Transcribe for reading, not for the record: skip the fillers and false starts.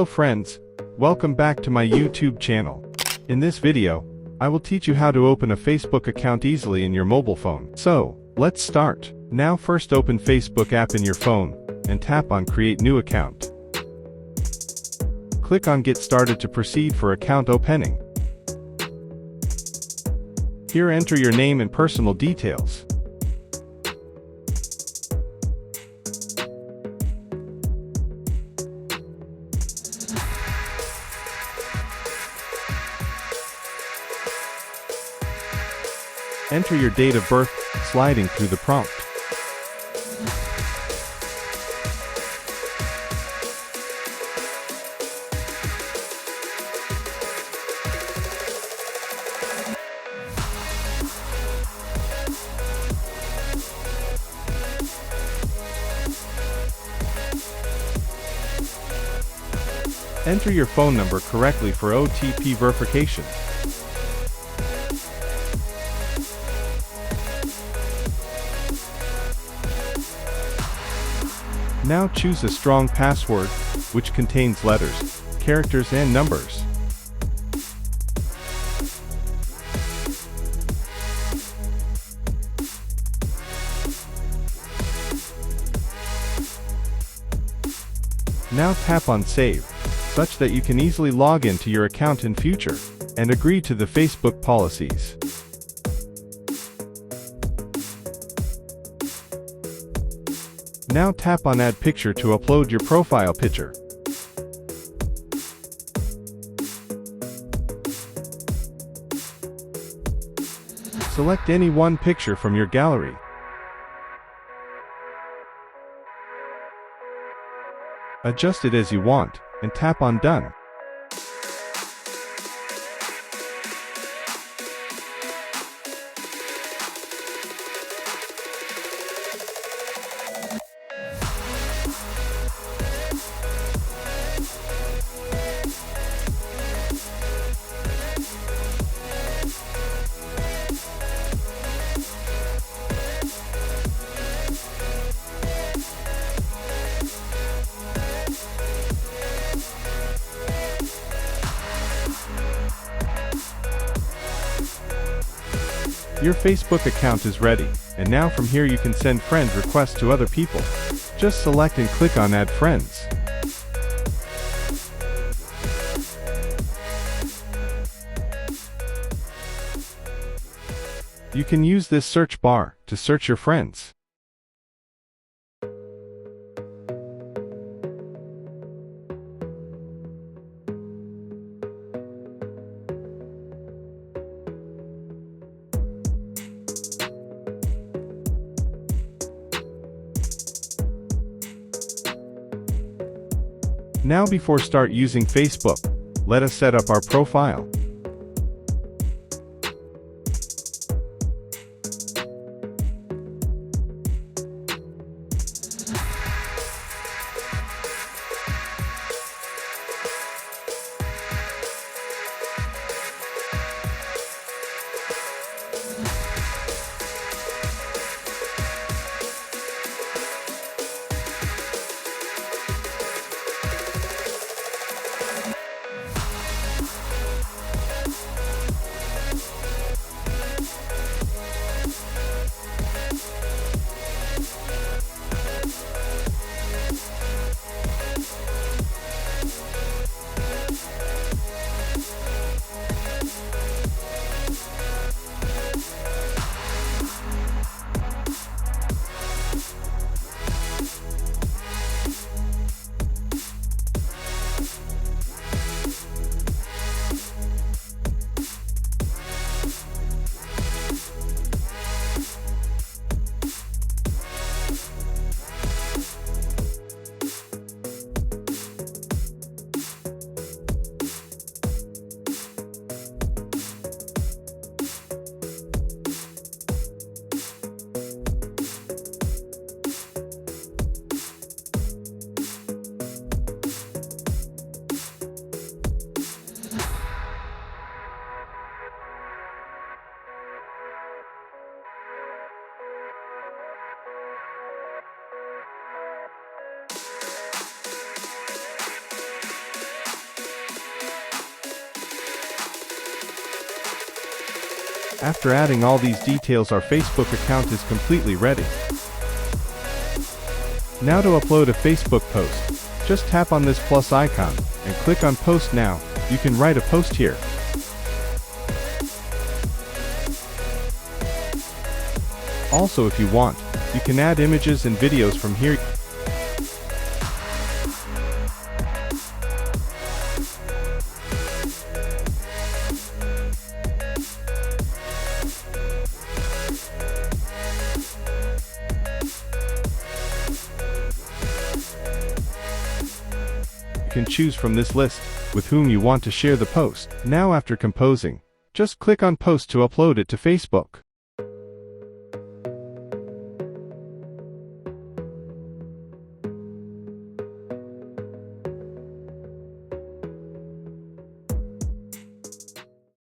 Hello friends, welcome back to my YouTube channel. In this video, I will teach you how to open a Facebook account easily in your mobile phone. So, let's start. Now first open Facebook app in your phone, and tap on Create New Account. Click on Get Started to proceed for account opening. Here enter your name and personal details. Enter your date of birth, sliding through the prompt. Enter your phone number correctly for OTP verification. Now choose a strong password, which contains letters, characters and numbers. Now tap on Save, such that you can easily log into your account in future, and agree to the Facebook policies. Now tap on Add Picture to upload your profile picture. Select any one picture from your gallery. Adjust it as you want, and tap on Done. Your Facebook account is ready, and now from here you can send friend requests to other people. Just select and click on Add Friends. You can use this search bar to search your friends. Now before start using Facebook, let us set up our profile. After adding all these details, our Facebook account is completely ready. Now to upload a Facebook post, just tap on this plus icon and click on Post Now. You can write a post here. Also, if you want, you can add images and videos from here. You can choose from this list with whom you want to share the post. Now, after composing, just click on Post to upload it to Facebook.